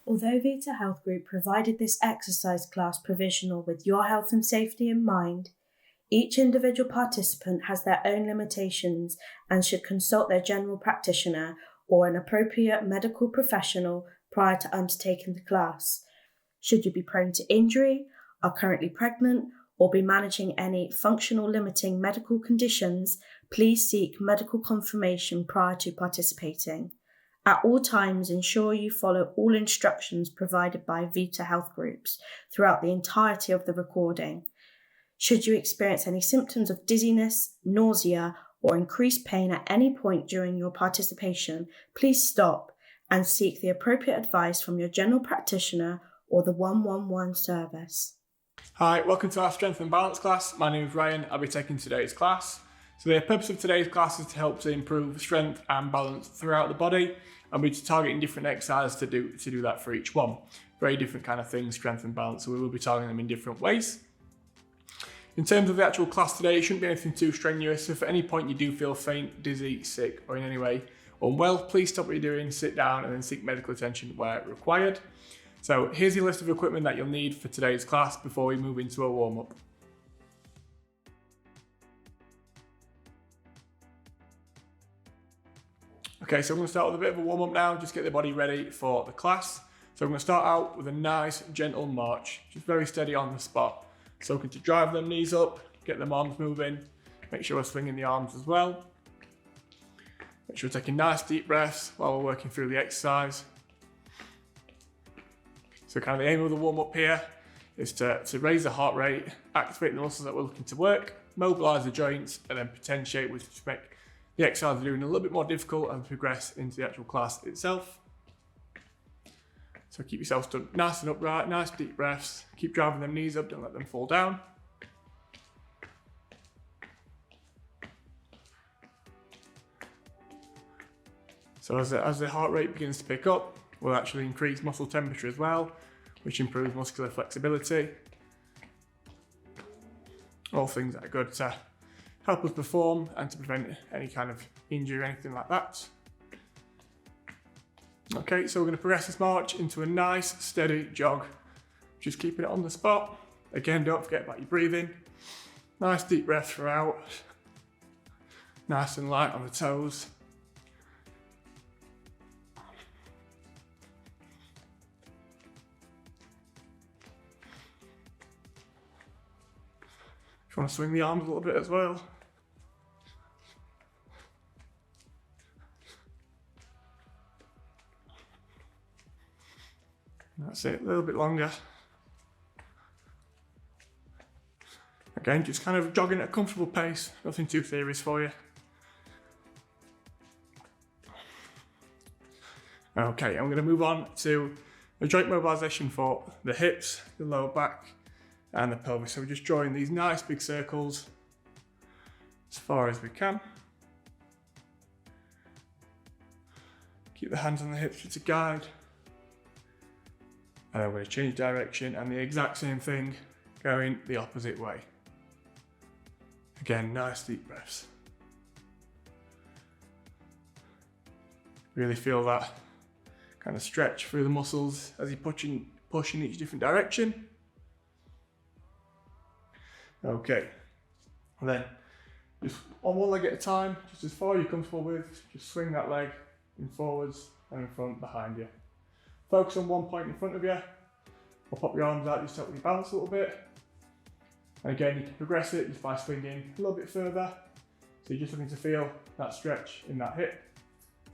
Although Vita Health Group provided this exercise class provisional with your health and safety in mind, each individual participant has their own limitations and should consult their general practitioner or an appropriate medical professional prior to undertaking the class. Should you be prone to injury, are currently pregnant, or be managing any functional limiting medical conditions, please seek medical confirmation prior to participating. At all times, ensure you follow all instructions provided by Vita Health Groups throughout the entirety of the recording. Should you experience any symptoms of dizziness, nausea, or increased pain at any point during your participation, please stop and seek the appropriate advice from your general practitioner or the 111 service. Hi, welcome to our Strength and Balance class. My name is Ryan. I'll be taking today's class. So the purpose of today's class is to help to improve strength and balance throughout the body, and we're targeting different exercises to do that for each one. Very different kind of things, strength and balance, so we will be targeting them in different ways. In terms of the actual class today, it shouldn't be anything too strenuous. If at any point you do feel faint, dizzy, sick, or in any way unwell, please stop what you're doing, sit down, and then seek medical attention where required. So here's your list of equipment that you'll need for today's class before we move into a warm-up. Okay, so I'm going to start with a bit of a warm-up now, just get the body ready for the class. So I'm going to start out with a nice, gentle march, just very steady on the spot. So looking to drive them knees up, get them arms moving, make sure we're swinging the arms as well. Make sure we're taking nice deep breaths while we're working through the exercise. So kind of the aim of the warm-up here is to raise the heart rate, activate the muscles that we're looking to work, mobilise the joints, and then potentiate, which to make the exercise we're doing a little bit more difficult and progress into the actual class itself. So keep yourself stood nice and upright, nice deep breaths, keep driving them knees up, don't let them fall down. So as the heart rate begins to pick up, we'll actually increase muscle temperature as well, which improves muscular flexibility. All things that are good to help us perform and to prevent any kind of injury or anything like that. Okay, so we're going to progress this march into a nice steady jog, just keeping it on the spot. Again, don't forget about your breathing. Nice deep breath throughout. Nice and light on the toes. If you want to swing the arms a little bit as well. That's it, a little bit longer. Again, just kind of jogging at a comfortable pace, nothing too serious for you. Okay, I'm going to move on to a joint mobilisation for the hips, the lower back, and the pelvis. So we're just drawing these nice big circles as far as we can. Keep the hands on the hips to guide. And I'm going to change direction and the exact same thing going the opposite way. Again, nice deep breaths. Really feel that kind of stretch through the muscles as you push in each different direction. Okay, and then just on one leg at a time, just as far as you're comfortable with, just swing that leg in forwards and in front behind you. Focus on one point in front of you, or pop your arms out just to help you balance a little bit. And again, you can progress it just by swinging a little bit further. So you're just looking to feel that stretch in that hip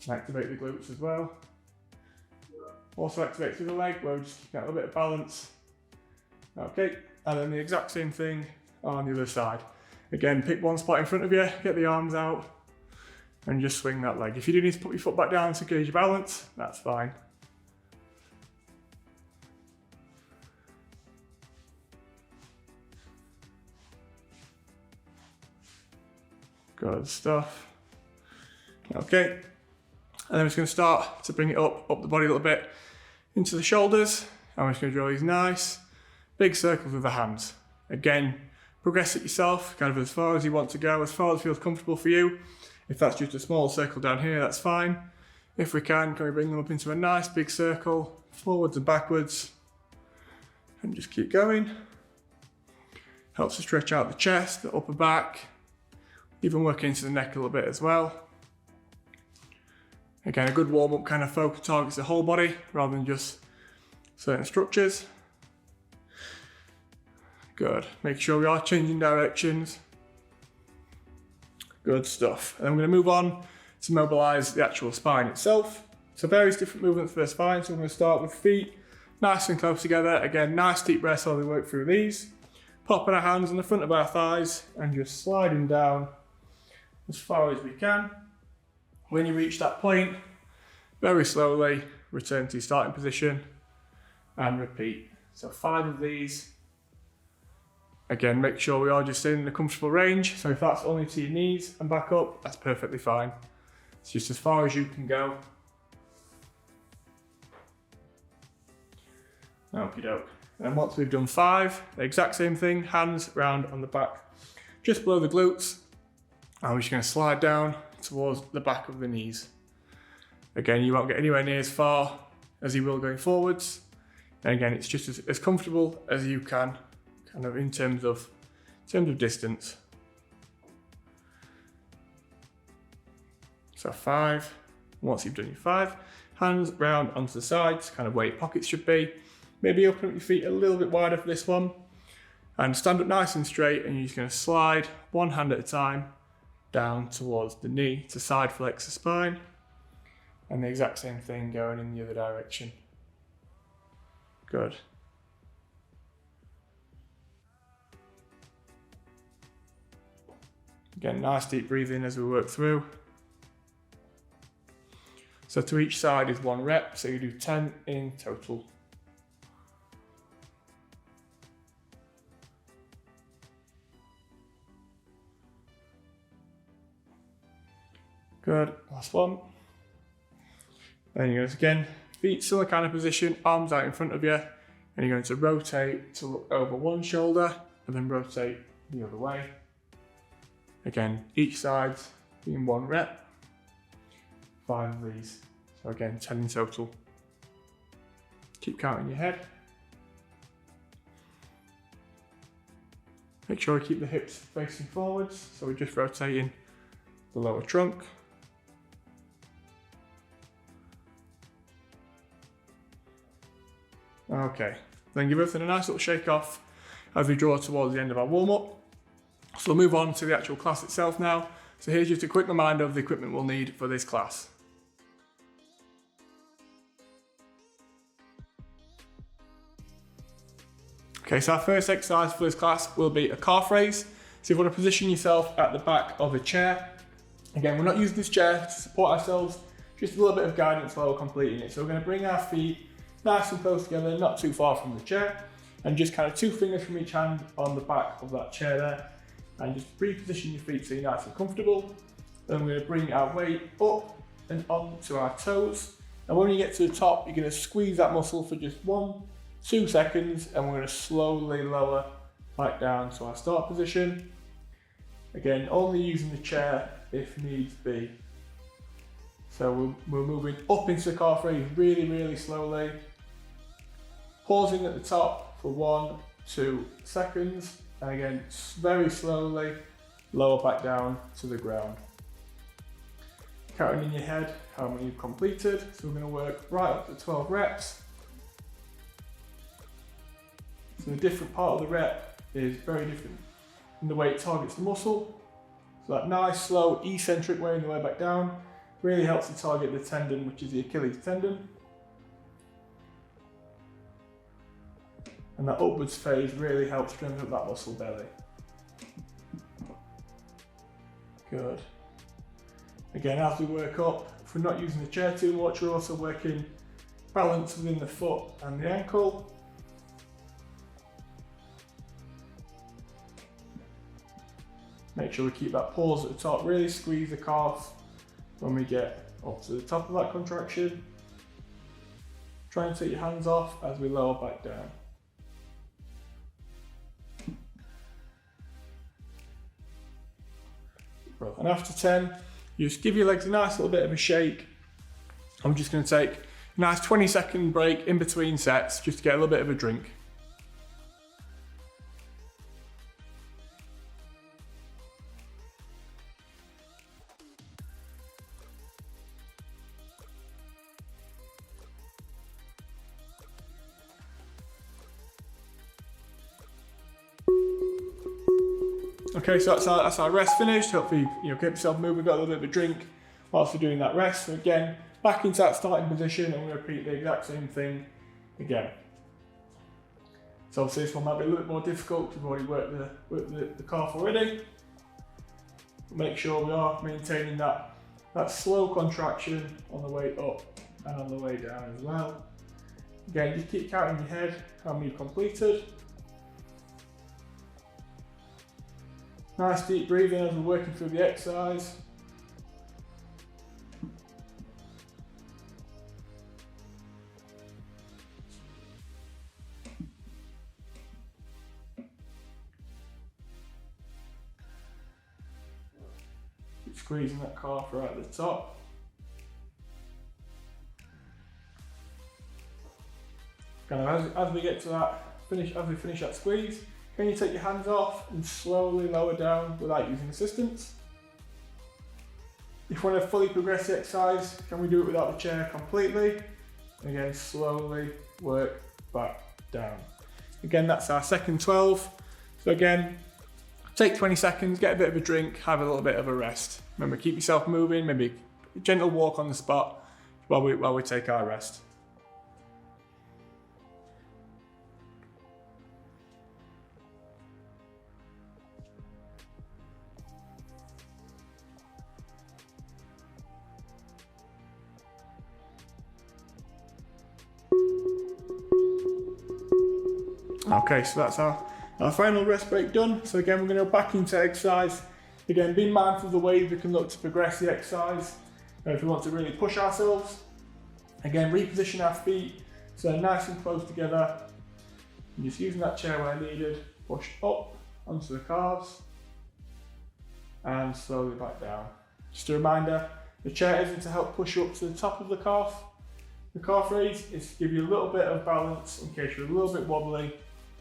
and activate the glutes as well. Also activate through the leg where we're just keeping a little bit of balance. Okay, and then the exact same thing on the other side. Again, pick one spot in front of you, get the arms out, and just swing that leg. If you do need to put your foot back down to gauge your balance, that's fine. Good stuff. Okay, and then we're just going to start to bring it up the body a little bit into the shoulders. And we're just going to draw these nice big circles with the hands. Again, progress it yourself, kind of as far as you want to go, as far as feels comfortable for you. If that's just a small circle down here, that's fine. If we can we bring them up into a nice big circle forwards and backwards, and just keep going. Helps to stretch out the chest, the upper back, even work into the neck a little bit as well. Again, a good warm-up kind of focus targets the whole body rather than just certain structures. Good. Make sure we are changing directions. Good stuff. And then we're going to move on to mobilise the actual spine itself. So various different movements for the spine. So we're going to start with feet nice and close together. Again, nice deep breaths while we work through these. Popping our hands on the front of our thighs and just sliding down as far as we can. When you reach that point, very slowly return to your starting position and repeat. So 5 of these. Again, make sure we are just in a comfortable range. So if that's only to your knees and back up, that's perfectly fine. It's just as far as you can go. Okie doke. And once we've done 5, the exact same thing, hands round on the back, just below the glutes. And we're just going to slide down towards the back of the knees. Again, you won't get anywhere near as far as you will going forwards. And again, it's just as comfortable as you can, kind of in terms of distance. So 5. Once you've done your 5, hands round onto the sides, kind of where your pockets should be. Maybe open up your feet a little bit wider for this one. And stand up nice and straight, and you're just going to slide one hand at a time down towards the knee to side flex the spine. And the exact same thing going in the other direction. Good. Again, nice deep breathing as we work through. So to each side is 1 rep, so you do 10 in total. Good, last one. Then you're going to, again, feet still in a kind of position, arms out in front of you, and you're going to rotate to look over one shoulder, and then rotate the other way. Again, each side being 1 rep, 5 of these. So again, 10 in total. Keep counting your head. Make sure we keep the hips facing forwards, so we're just rotating the lower trunk. Okay, then give everything a nice little shake off as we draw towards the end of our warm-up. So we'll move on to the actual class itself now. So here's just a quick reminder of the equipment we'll need for this class. Okay, so our first exercise for this class will be a calf raise. So you want to position yourself at the back of a chair. Again, we're not using this chair to support ourselves, just a little bit of guidance while we're completing it. So we're going to bring our feet nice and close together, not too far from the chair, and just kind of 2 fingers from each hand on the back of that chair there, and just reposition your feet so you're nice and comfortable. Then we're going to bring our weight up and onto our toes, and when you get to the top, you're going to squeeze that muscle for just 1-2 seconds, and we're going to slowly lower back down to our start position. Again, only using the chair if needs be. So we're moving up into the calf raise really, really slowly. Pausing at the top for 1-2 seconds, and again, very slowly lower back down to the ground. Counting in your head how many you've completed. So we're going to work right up to 12 reps. So the different part of the rep is very different in the way it targets the muscle. So that nice, slow, eccentric way on the way back down really helps to target the tendon, which is the Achilles tendon. And that upwards phase really helps strengthen up that muscle belly. Good. Again, as we work up, if we're not using the chair too much, we're also working balance within the foot and the ankle. Make sure we keep that pause at the top, really squeeze the calf when we get up to the top of that contraction. Try and take your hands off as we lower back down. And after 10, you just give your legs a nice little bit of a shake. I'm just going to take Nice 20-second break in between sets just to get a little bit of a drink. Okay, so that's our rest finished. Hopefully, get yourself moving, got a little bit of a drink whilst we're doing that rest. So again, back into that starting position, and we repeat the exact same thing again. So obviously this one might be a little bit more difficult. We've already worked the calf already. Make sure we are maintaining that slow contraction on the way up and on the way down as well. Again, just keep counting in your head how many you've completed. Nice deep breathing as we're working through the exercise. Keep squeezing that calf right at the top. Kind of as we get to that as we finish that squeeze, can you take your hands off and slowly lower down without using assistance? If you want to fully progress the exercise, can we do it without the chair completely? And again, slowly work back down. Again, that's our second 12. So again, take 20 seconds, get a bit of a drink, have a little bit of a rest. Remember, keep yourself moving, maybe a gentle walk on the spot while we take our rest. Okay, so that's our final rest break done. So again, we're going to go back into exercise. Again, being mindful of the ways we can look to progress the exercise. If we want to really push ourselves. Again, reposition our feet so they're nice and close together. And just using that chair where needed, push up onto the calves and slowly back down. Just a reminder, the chair isn't to help push you up to the top of the calf. The calf raise is to give you a little bit of balance in case you're a little bit wobbly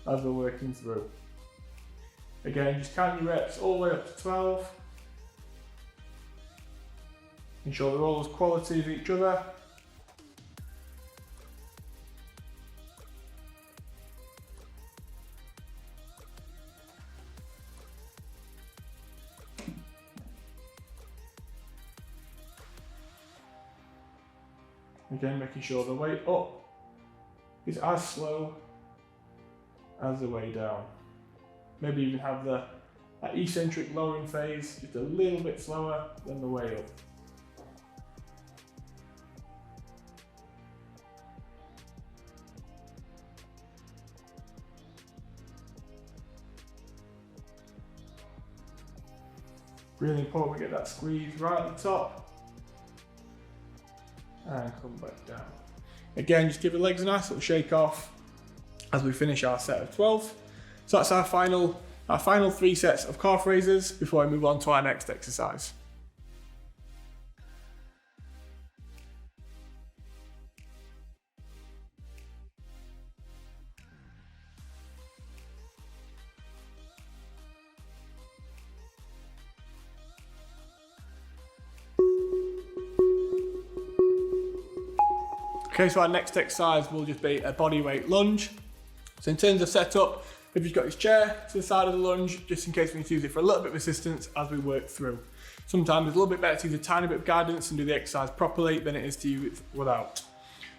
as we're working through. Again, just count your reps all the way up to 12. Ensure they're all as quality as each other. Again, making sure the way up is as slow as the way down. Maybe even have that eccentric lowering phase just a little bit slower than the way up. Really important we get that squeeze right at the top and come back down. Again, just give the legs a nice little shake off as we finish our set of 12. So that's our final 3 sets of calf raises before we move on to our next exercise. Okay, so our next exercise will just be a body weight lunge. So in terms of setup, if you've got your chair to the side of the lunge, just in case we need to use it for a little bit of assistance as we work through. Sometimes it's a little bit better to use a tiny bit of guidance and do the exercise properly than it is to use it without.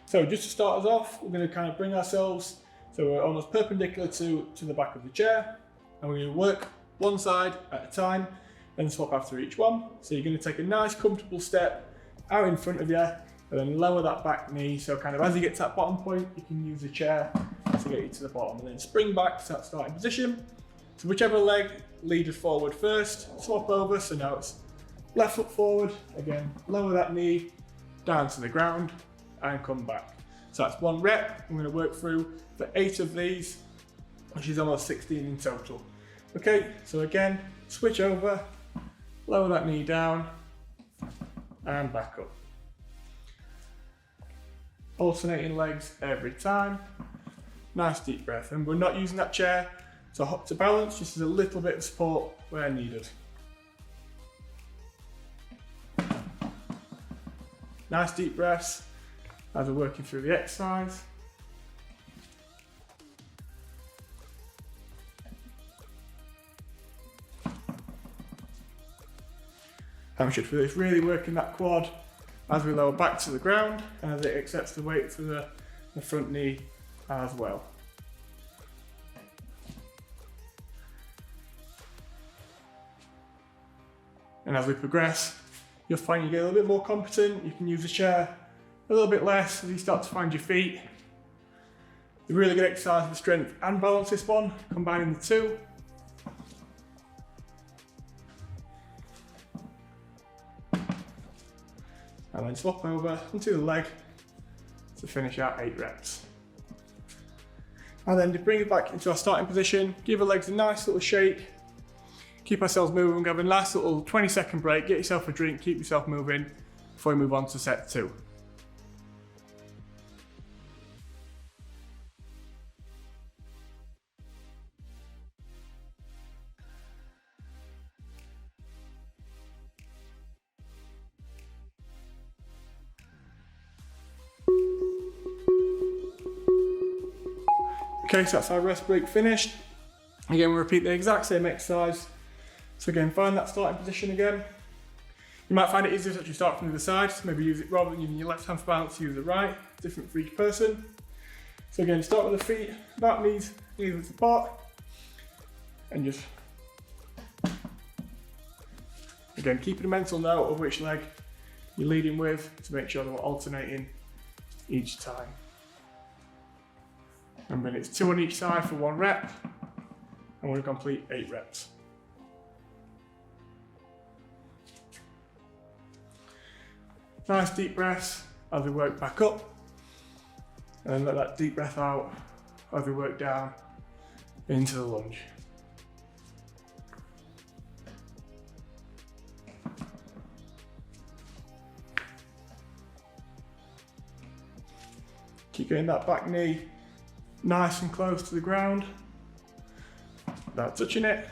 So just to start us off, we're going to kind of bring ourselves so we're almost perpendicular to the back of the chair, and we're going to work one side at a time, then swap after each one. So you're going to take a nice comfortable step out in front of you, and then lower that back knee. So kind of as you get to that bottom point, you can use the chair to get you to the bottom, and then spring back to that starting position. So whichever leg leads forward first, swap over. So now it's left foot forward, again, lower that knee down to the ground and come back. So that's 1 rep. I'm going to work through for 8 of these, which is almost 16 in total. Okay, so again, switch over, lower that knee down and back up. alternating legs every time. Nice deep breath, and we're not using that chair to balance, just as a little bit of support where needed. Nice deep breaths as we're working through the exercise. And we should feel it's really working that quad as we lower back to the ground and as it accepts the weight for the front knee as well. And as we progress, you'll find you get a little bit more competent. You can use the chair a little bit less as you start to find your feet. A really good exercise for strength and balance, this one, combining the two. And then swap over onto the leg to finish out 8 reps. And then to bring it back into our starting position, give our legs a nice little shake. Keep ourselves moving, have a nice little 20-second break, get yourself a drink, keep yourself moving before we move on to set 2. Okay, so that's our rest break finished. Again, we'll repeat the exact same exercise. So again, find that starting position again. You might find it easier to actually start from the other side, so maybe use it rather than using your left hand for balance, use the right, different for each person. So again, start with the feet, about knees width apart, and just, again, keeping a mental note of which leg you're leading with to make sure that we're alternating each time. Remember, it's 2 on each side for 1 rep, and we're going to complete 8 reps. Nice deep breaths as we work back up, and then let that deep breath out as we work down into the lunge. Keep getting that back knee nice and close to the ground without touching it.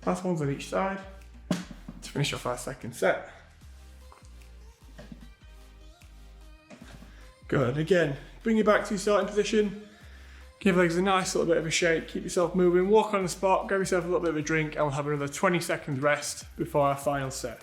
Last ones on each side to finish off our second set. Good, again, bring you back to your starting position. Give legs a nice little bit of a shake, keep yourself moving, walk on the spot, grab yourself a little bit of a drink, and we'll have another 20 seconds rest before our final set.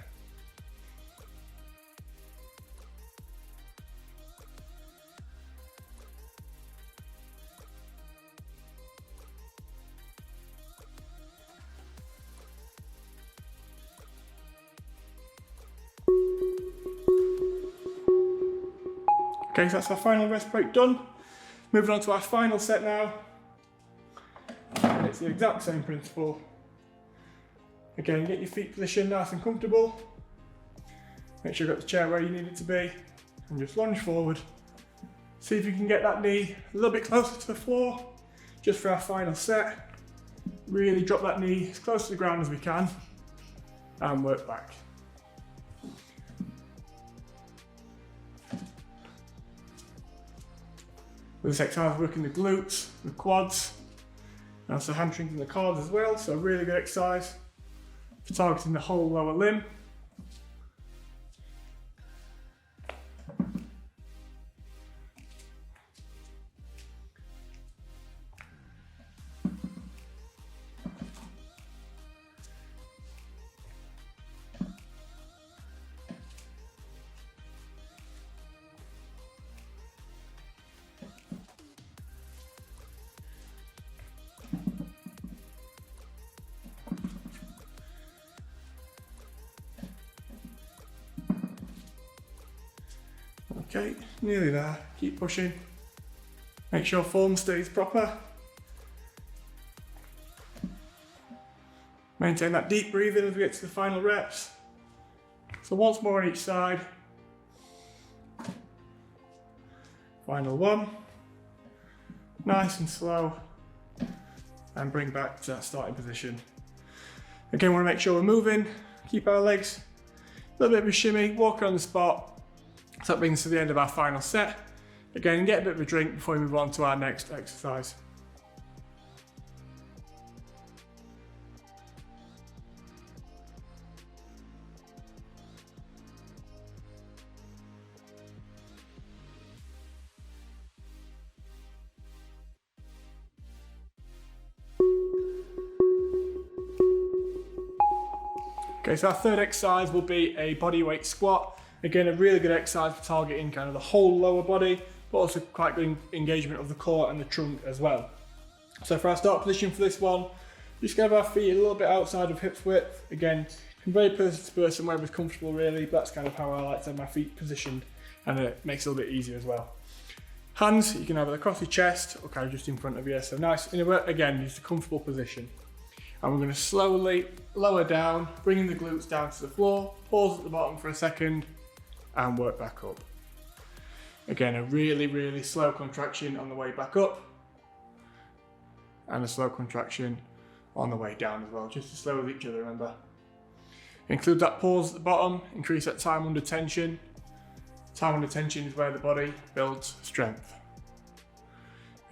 Okay, so that's our final rest break done. Moving on to our final set now. And it's the exact same principle. Again, get your feet positioned nice and comfortable. Make sure you've got the chair where you need it to be. And just lunge forward. See if you can get that knee a little bit closer to the floor, just for our final set. Really drop that knee as close to the ground as we can, and work back. With this exercise, working the glutes, the quads, and also hamstrings and the calves as well. So a really good exercise for targeting the whole lower limb. Okay, nearly there. Keep pushing. Make sure form stays proper. Maintain that deep breathing as we get to the final reps. So once more on each side. Final one. Nice and slow. and bring back to that starting position. Again, we want to make sure we're moving, keep our legs, a little bit of a shimmy, walk around the spot. So that brings us to the end of our final set. Again, get a bit of a drink before we move on to our next exercise. Okay, so our third exercise will be a body weight squat. Again, a really good exercise for targeting kind of the whole lower body, but also quite good engagement of the core and the trunk as well. So for our start position for this one, just have our feet a little bit outside of hips width. Again, from very person to person, wherever's comfortable really, but that's kind of how I like to have my feet positioned, and it makes it a little bit easier as well. Hands, you can have it across your chest or kind of just in front of you, so nice, again, just a comfortable position. And we're going to slowly lower down, bringing the glutes down to the floor, pause at the bottom for a second, and work back up. Again, a really, really slow contraction on the way back up, and a slow contraction on the way down as well, just as slow as each other, remember. Include that pause at the bottom, increase that time under tension. Time under tension is where the body builds strength.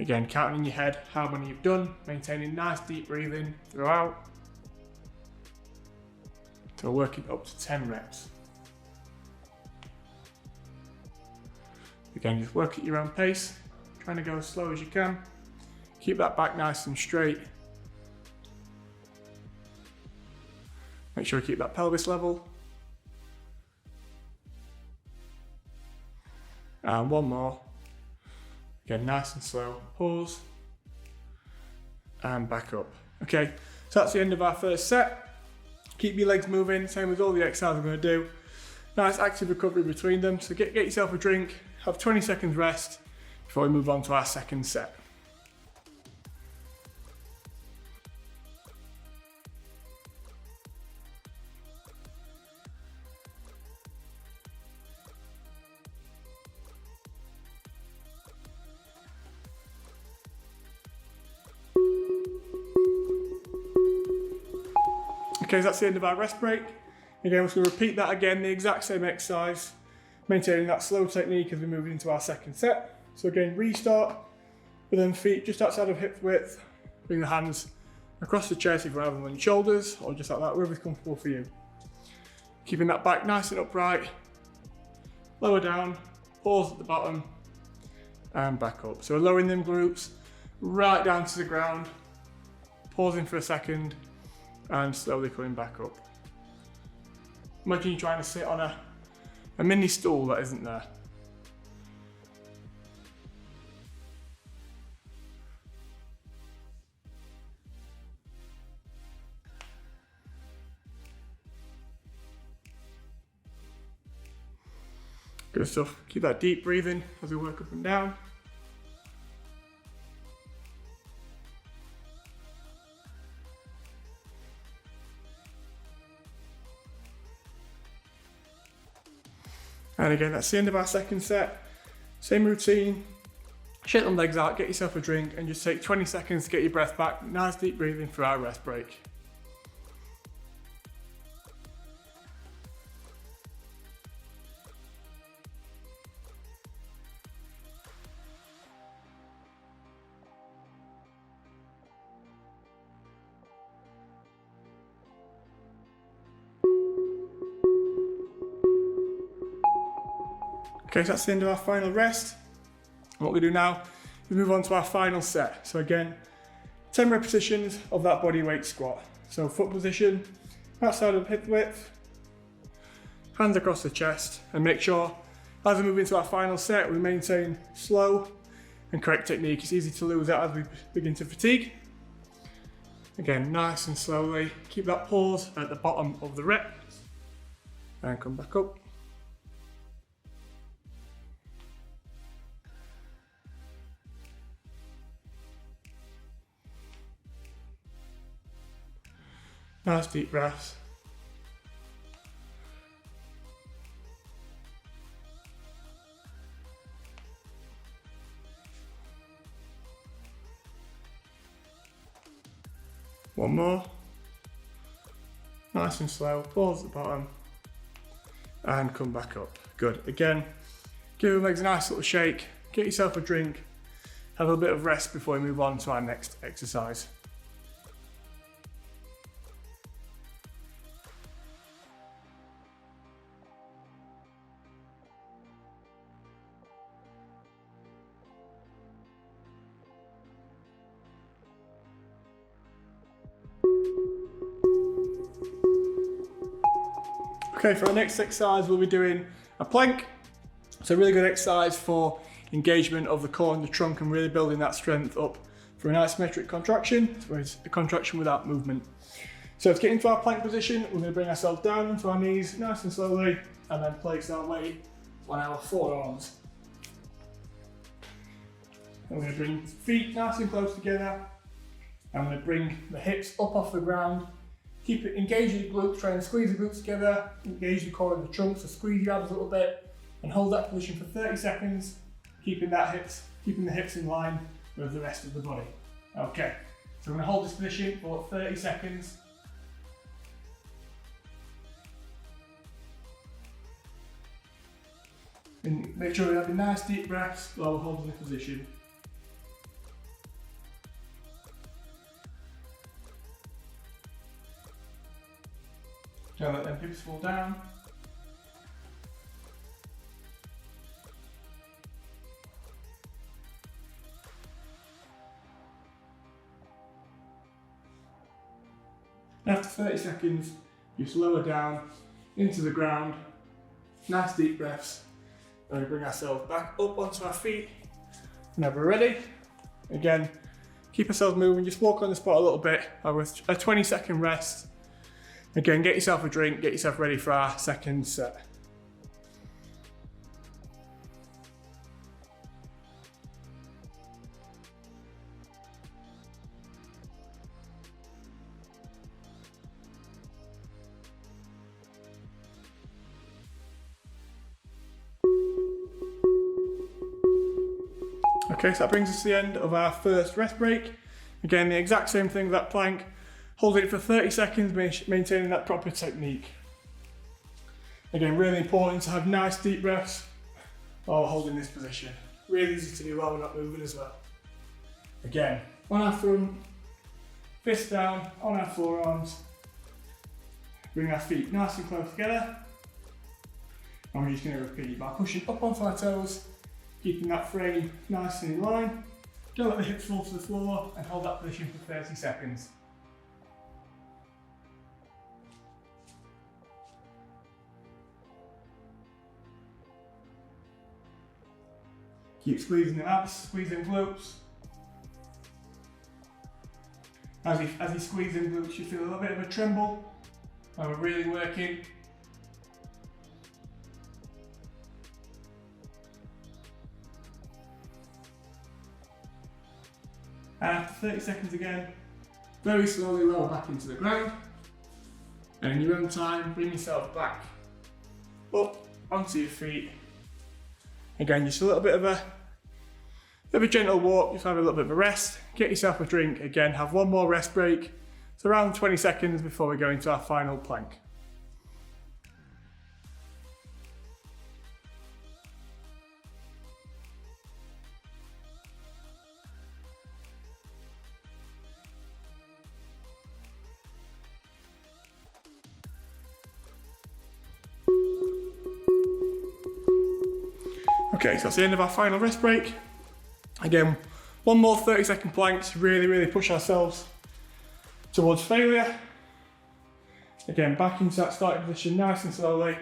Again, counting in your head how many you've done, maintaining nice deep breathing throughout. So working up to 10 reps. Again, just work at your own pace, trying to go as slow as you can. Keep that back nice and straight. Make sure you keep that pelvis level. And one more. Again, nice and slow. Pause. And back up. Okay, so that's the end of our first set. Keep your legs moving, same as all the exercises we're going to do. Nice active recovery between them. So get yourself a drink, have 20 seconds rest before we move on to our second set. Okay, so that's the end of our rest break. Again, we're just going to repeat that again, the exact same exercise, maintaining that slow technique as we move into our second set. So again, restart with them feet just outside of hip width. Bring the hands across the chest if you have them on your shoulders, or just like that, wherever's comfortable for you. Keeping that back nice and upright. Lower down, pause at the bottom, and back up. So we're lowering them glutes right down to the ground, pausing for a second, and slowly coming back up. Imagine you're trying to sit on a mini stool that isn't there. Good stuff. Keep that deep breathing as we work up and down. And again, that's the end of our second set. Same routine. Shake them legs out, get yourself a drink, and just take 20 seconds to get your breath back. Nice deep breathing for our rest break. Okay, so that's the end of our final rest. And what we do now is move on to our final set. So again, 10 repetitions of that body weight squat. So foot position, outside of hip width, hands across the chest, and make sure as we move into our final set, we maintain slow and correct technique. It's easy to lose that as we begin to fatigue. Again, nice and slowly, keep that pause at the bottom of the rep, and come back up. Nice deep breaths. One more. Nice and slow, pause at the bottom, and come back up. Good. Again, give your legs a nice little shake, get yourself a drink, have a little bit of rest before we move on to our next exercise. Okay, for our next exercise, we'll be doing a plank. It's a really good exercise for engagement of the core and the trunk and really building that strength up for an isometric contraction, so it's a contraction without movement. So to get into our plank position, we're going to bring ourselves down onto our knees nice and slowly and then place our weight on our forearms. And we're going to bring feet nice and close together. I'm going to bring the hips up off the ground. Keep it, engage your glutes, try and squeeze the glutes together, engage the core and the trunk, so squeeze your abs a little bit and hold that position for 30 seconds, keeping the hips in line with the rest of the body. Okay, so we're going to hold this position for 30 seconds. And make sure you're having nice deep breaths while we're holding the position. Don't let them hips fall down. After 30 seconds, you slow down into the ground. Nice deep breaths. And we bring ourselves back up onto our feet. Whenever we're ready, again, keep ourselves moving. Just walk on the spot a little bit with a 20-second rest. Again, get yourself a drink, get yourself ready for our second set. Okay, so that brings us to the end of our first rest break. Again, the exact same thing with that plank. Holding it for 30 seconds, maintaining that proper technique. Again, really important to have nice deep breaths while holding this position. Really easy to do while we're not moving as well. Again, on our front, fist down, on our forearms. Bring our feet nice and close together. And we're just going to repeat by pushing up onto our toes, keeping that frame nice and in line. Don't let the hips fall to the floor and hold that position for 30 seconds. Keep squeezing the abs, squeezing glutes. As you squeeze in glutes, you feel a little bit of a tremble when we're really working. And after 30 seconds again, very slowly lower back into the ground. And in your own time, bring yourself back up onto your feet. Again, just a little bit of a gentle walk, just have a little bit of a rest, get yourself a drink, again, have one more rest break. It's around 20 seconds before we go into our final plank. Okay, so that's the end of our final rest break. Again, one more 30-second plank to really push ourselves towards failure. Again, back into that starting position nice and slowly.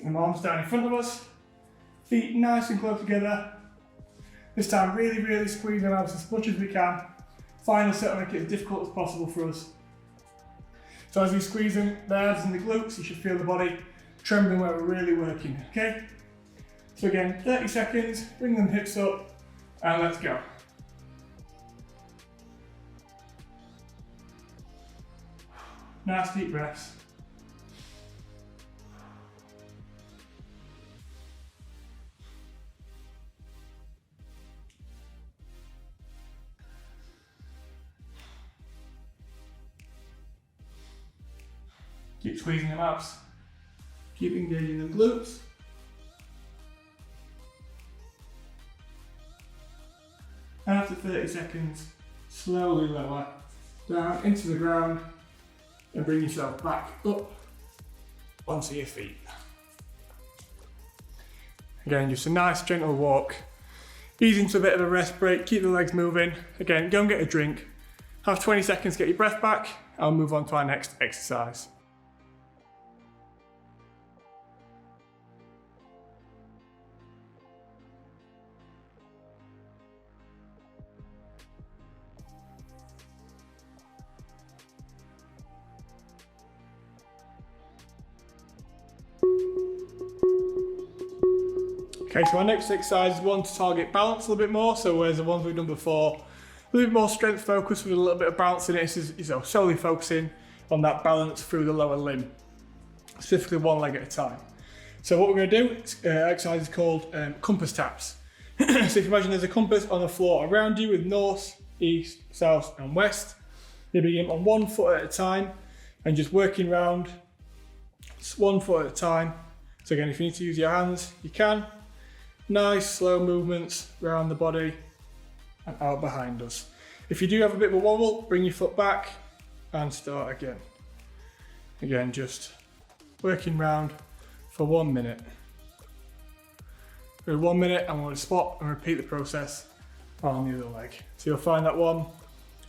And arms down in front of us. Feet nice and close together. This time really squeeze them out as much as we can. Final set will make it as difficult as possible for us. So as we squeeze in the abs and the glutes, you should feel the body trembling where we're really working, okay? So again, 30 seconds, bring them hips up, and let's go. Nice deep breaths. Keep squeezing them abs. Keep engaging the glutes. And after 30 seconds, slowly lower down into the ground and bring yourself back up onto your feet. Again, just a nice gentle walk. Ease into a bit of a rest break, keep the legs moving. Again, go and get a drink. Have 20 seconds to get your breath back. I'll move on to our next exercise. Okay, so our next exercise is one to target balance a little bit more, so whereas the ones we've done before, a little bit more strength focus with a little bit of balance in it. This is solely focusing on that balance through the lower limb, specifically one leg at a time. So what we're going to do, exercise is called compass taps. So if you imagine there's a compass on the floor around you with north, east, south and west. You begin on 1 foot at a time and just working round, just 1 foot at a time. So again, if you need to use your hands, you can. Nice slow movements around the body and out behind us. If you do have a bit of a wobble, bring your foot back and start again. Again, just working round for 1 minute. For 1 minute, I'm going to spot and repeat the process on the other leg. So you'll find that one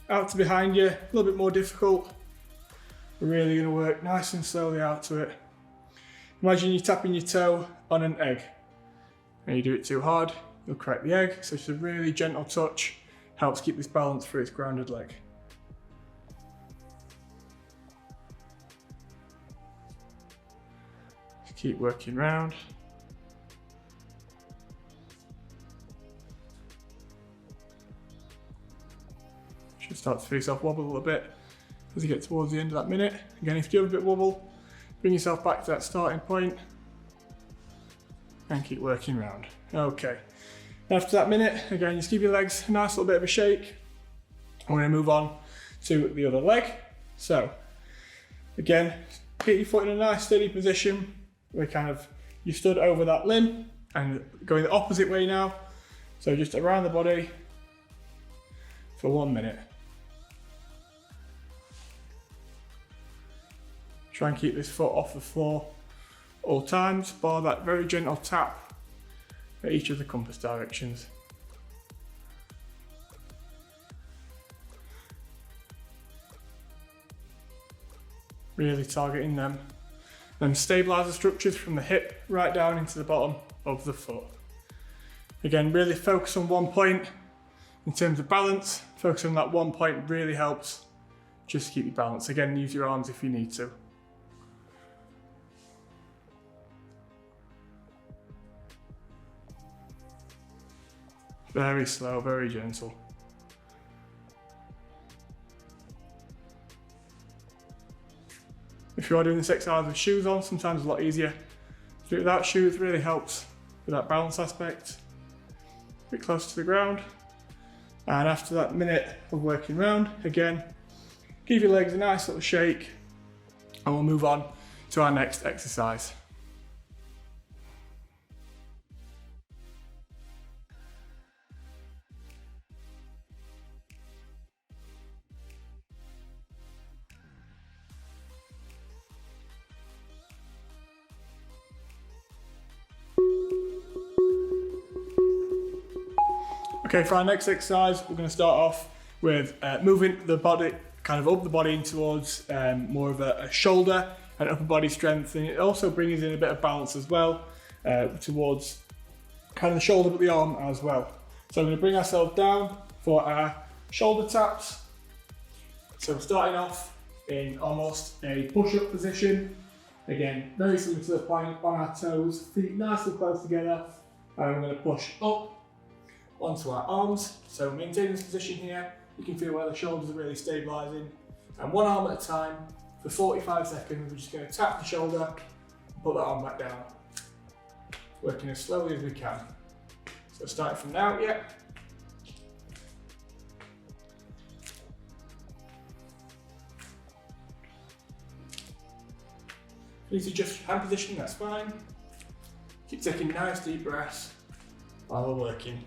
out to behind you, a little bit more difficult. We're really going to work nice and slowly out to it. Imagine you're tapping your toe on an egg. And you do it too hard, you'll crack the egg. So just a really gentle touch helps keep this balance through its grounded leg. Just keep working round. Should start to feel yourself wobble a little bit as you get towards the end of that minute. Again, if you have a bit of wobble, bring yourself back to that starting point and keep working round. Okay, after that minute, again, just give your legs a nice little bit of a shake. I'm going to move on to the other leg. So, again, get your foot in a nice steady position where you stood over that limb and going the opposite way now. So just around the body for 1 minute. Try and keep this foot off the floor all times, bar that very gentle tap at each of the compass directions. Really targeting them. Then stabilise the structures from the hip right down into the bottom of the foot. Again, really focus on 1 point in terms of balance. Focus on that 1 point really helps just keep your balance. Again, use your arms if you need to. Very slow, very gentle. If you are doing this exercise with shoes on, sometimes it's a lot easier. To do it without shoes really helps with that balance aspect. A bit closer to the ground. And after that minute of working round, again, give your legs a nice little shake and we'll move on to our next exercise. Okay, for our next exercise, we're going to start off with moving the body, kind of up the body in towards more of a shoulder and upper body strength. And it also brings in a bit of balance as well towards kind of the shoulder but the arm as well. So I'm going to bring ourselves down for our shoulder taps. So we're starting off in almost a push-up position. Again, very similar to the plank on our toes, feet nice and close together. And I'm going to push up onto our arms. So maintain this position here. You can feel where the shoulders are really stabilising. And 1 arm at a time for 45 seconds. We're just going to tap the shoulder and put that arm back down. Working as slowly as we can. So starting from now, yeah. If you need to adjust your hand position, that's fine. Keep taking nice deep breaths while we're working.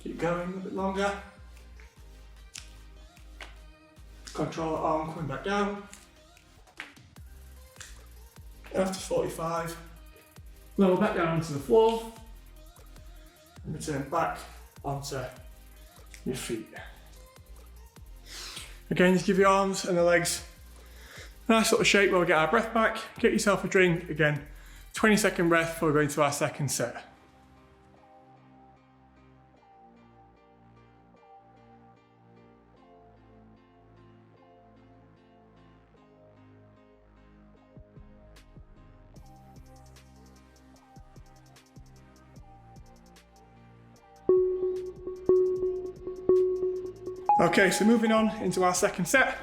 Keep going a little bit longer. Control the arm coming back down. After 45, lower back down onto the floor and return back onto your feet. Again, just give your arms and the legs a nice little shake while we get our breath back. Get yourself a drink. Again, 20-second breath before we go into our second set. Okay, so moving on into our second set,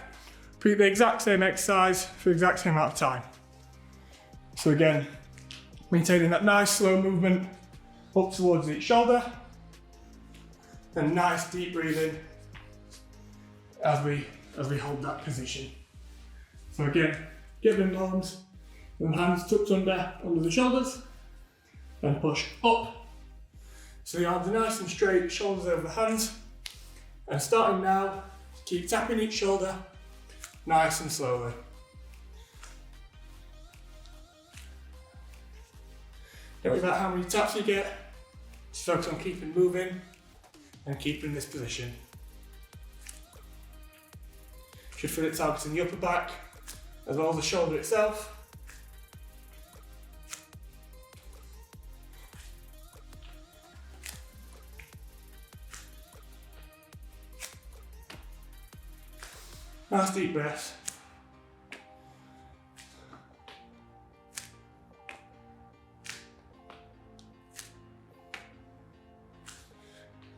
repeat the exact same exercise for the exact same amount of time. So again, maintaining that nice slow movement up towards each shoulder, and nice deep breathing as we hold that position. So again, get them arms and hands tucked under the shoulders, and push up. So the arms are nice and straight, shoulders over the hands. And starting now, keep tapping each shoulder, nice and slowly. Don't worry about how many taps you get, just focus on keeping moving and keeping this position. Should feel it targeting the upper back, as well as the shoulder itself. Nice deep breaths.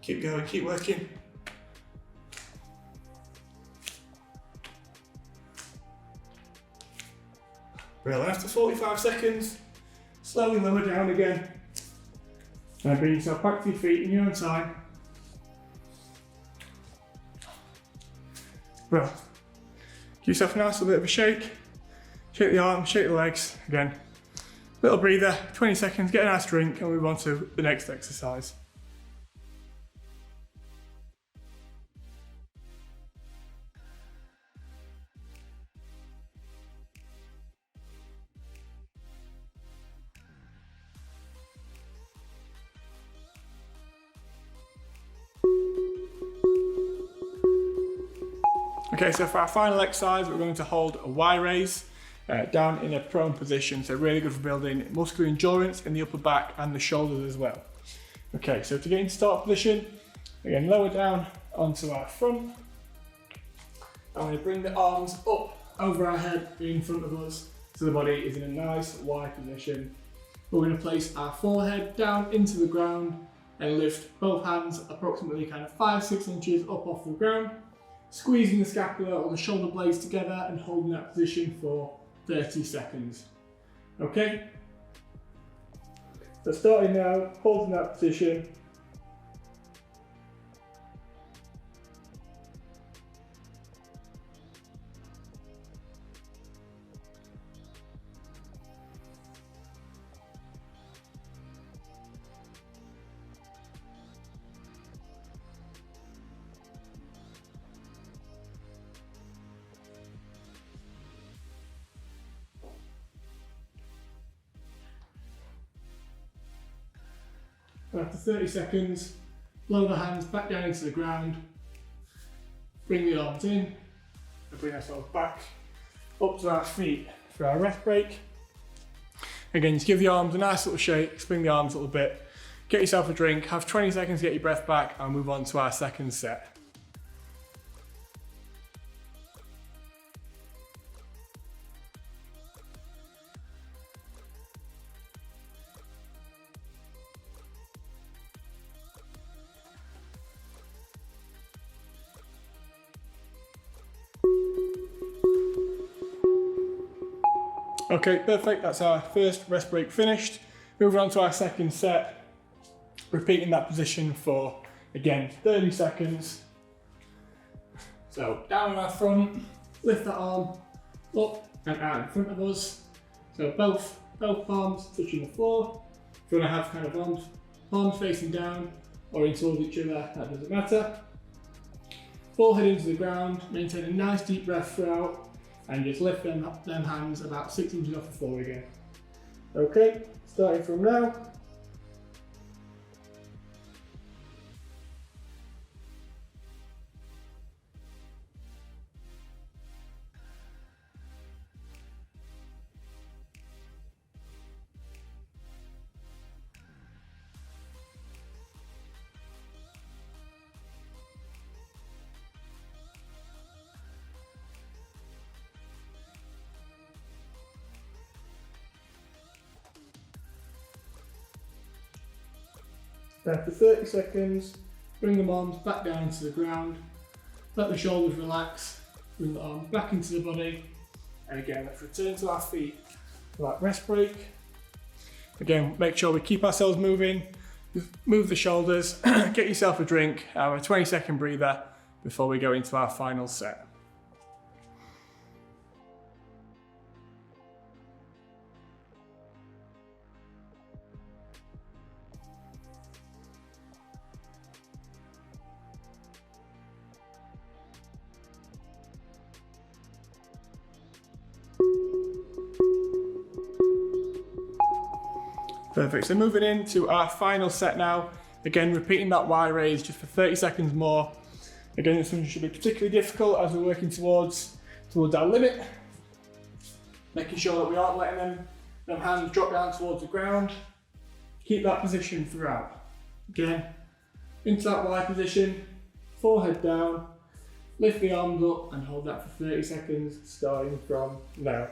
Keep going, keep working. Well, after 45 seconds, slowly lower down again. And bring yourself back to your feet in your own time. Well, give yourself a nice little bit of a shake. Shake the arms, shake the legs. Again, little breather, 20 seconds, get a nice drink, and move on to the next exercise. Okay, so for our final exercise, we're going to hold a Y raise down in a prone position. So really good for building muscular endurance in the upper back and the shoulders as well. Okay, so to get into start position, again, lower down onto our front. I'm going to bring the arms up over our head in front of us so the body is in a nice Y position. We're going to place our forehead down into the ground and lift both hands approximately kind of 5-6 inches up off the ground. Squeezing the scapula or the shoulder blades together and holding that position for 30 seconds. Okay? So starting now, holding that position. And after 30 seconds, lower the hands back down into the ground, bring the arms in, and bring ourselves back up to our feet for our rest break. Again, just give the arms a nice little shake, spring the arms a little bit, get yourself a drink, have 20 seconds to get your breath back, and move on to our second set. Okay, perfect. That's our first rest break finished. Moving on to our second set. Repeating that position for, again, 30 seconds. So down on our front, lift that arm up and out in front of us. So both palms touching the floor. If you want to have kind of palms facing down or in towards each other, that doesn't matter. Forehead into the ground, maintain a nice deep breath throughout, and just lift them hands about 6 inches off the floor again. Okay, starting from now. After 30 seconds, bring the arms back down into the ground, let the shoulders relax, bring the arms back into the body, and again, let's return to our feet for that rest break. Again, make sure we keep ourselves moving, move the shoulders, get yourself a drink, have a 20-second breather before we go into our final set. Perfect, so moving into our final set now. Again, repeating that Y raise just for 30 seconds more. Again, this one should be particularly difficult as we're working towards our limit. Making sure that we aren't letting them hands drop down towards the ground. Keep that position throughout. Again, into that Y position, forehead down, lift the arms up and hold that for 30 seconds, starting from now.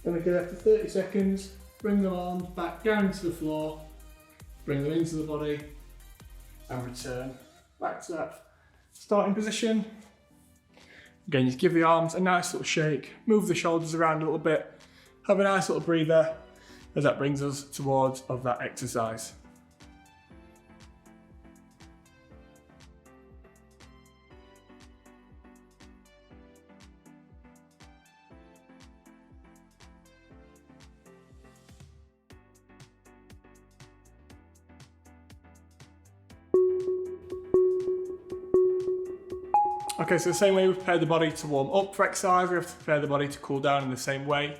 Then again, after 30 seconds, bring the arms back down to the floor, bring them into the body, and return back to that starting position. Again, just give the arms a nice little shake, move the shoulders around a little bit, have a nice little breather as that brings us towards of that exercise. Okay, so the same way we prepare the body to warm up for exercise, we have to prepare the body to cool down in the same way.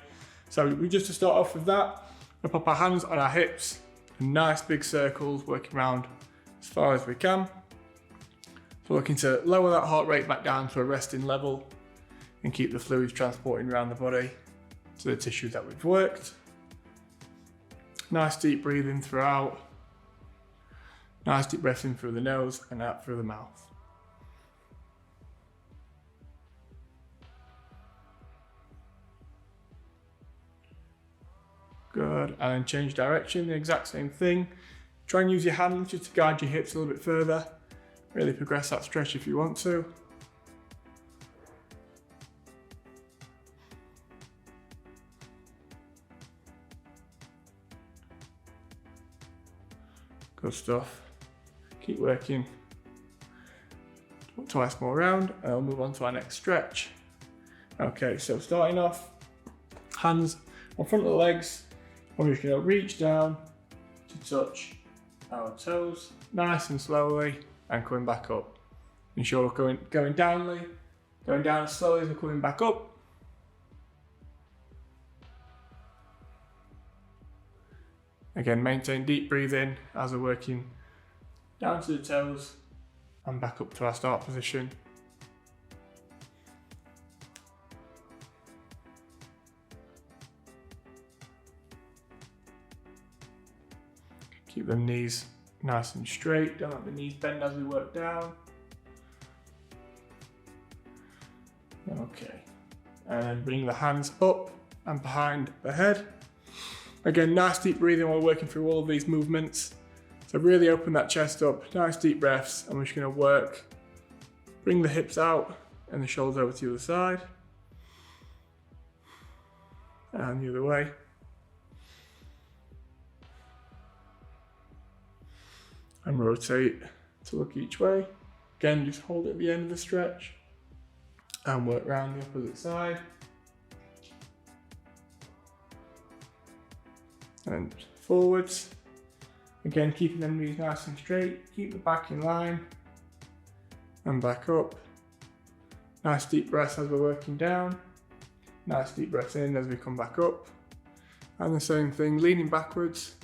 So we just to start off with that, we pop our hands on our hips, in nice big circles, working around as far as we can. So looking to lower that heart rate back down to a resting level and keep the fluids transporting around the body to the tissue that we've worked. Nice deep breathing throughout. Nice deep breath in through the nose and out through the mouth. Good, and then change direction, the exact same thing. Try and use your hands just to guide your hips a little bit further. Really progress that stretch if you want to. Good stuff. Keep working. Twice more round, and I'll move on to our next stretch. Okay, so starting off, hands on front of the legs. We're just going to reach down to touch our toes, nice and slowly, and coming back up. Ensure we're going down as slowly as we're coming back up. Again, maintain deep breathing as we're working down to the toes and back up to our start position. Keep them knees nice and straight. Don't let the knees bend as we work down. Okay. And then bring the hands up and behind the head. Again, nice deep breathing while we're working through all of these movements. So really open that chest up, nice deep breaths, and we're just gonna work. Bring the hips out and the shoulders over to the other side. And the other way. And rotate to look each way. Again, just hold it at the end of the stretch. And work around the opposite side. And forwards. Again, keeping them knees nice and straight. Keep the back in line. And back up. Nice deep breaths as we're working down. Nice deep breaths in as we come back up. And the same thing, leaning backwards.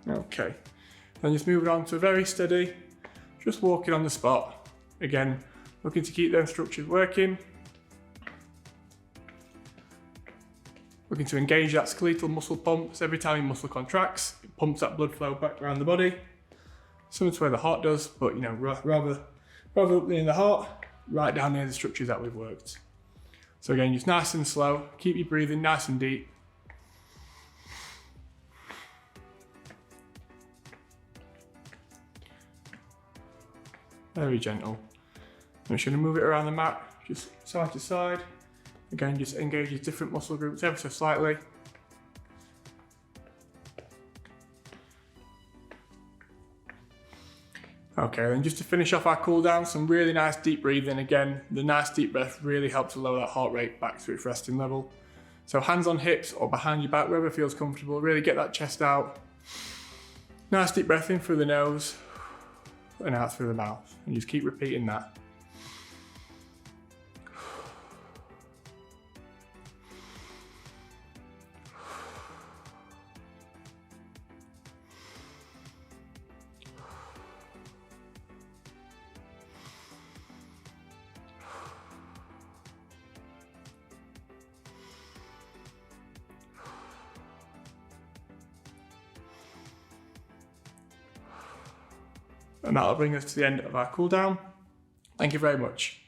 Okay. Then just moving on to very steady, just walking on the spot. Again, looking to keep those structures working. Looking to engage that skeletal muscle pump. So every time your muscle contracts, it pumps that blood flow back around the body. Similar to where the heart does, but rather up near the heart, right down near the structures that we've worked. So again, just nice and slow. Keep your breathing nice and deep. Very gentle. I'm just going to move it around the mat, just side to side. Again, just engages different muscle groups ever so slightly. Okay, then just to finish off our cool down, some really nice deep breathing. Again, the nice deep breath really helps to lower that heart rate back to its resting level. So hands on hips or behind your back, wherever feels comfortable. Really get that chest out. Nice deep breath in through the nose and out through the mouth. And just keep repeating that. And that'll bring us to the end of our cool down. Thank you very much.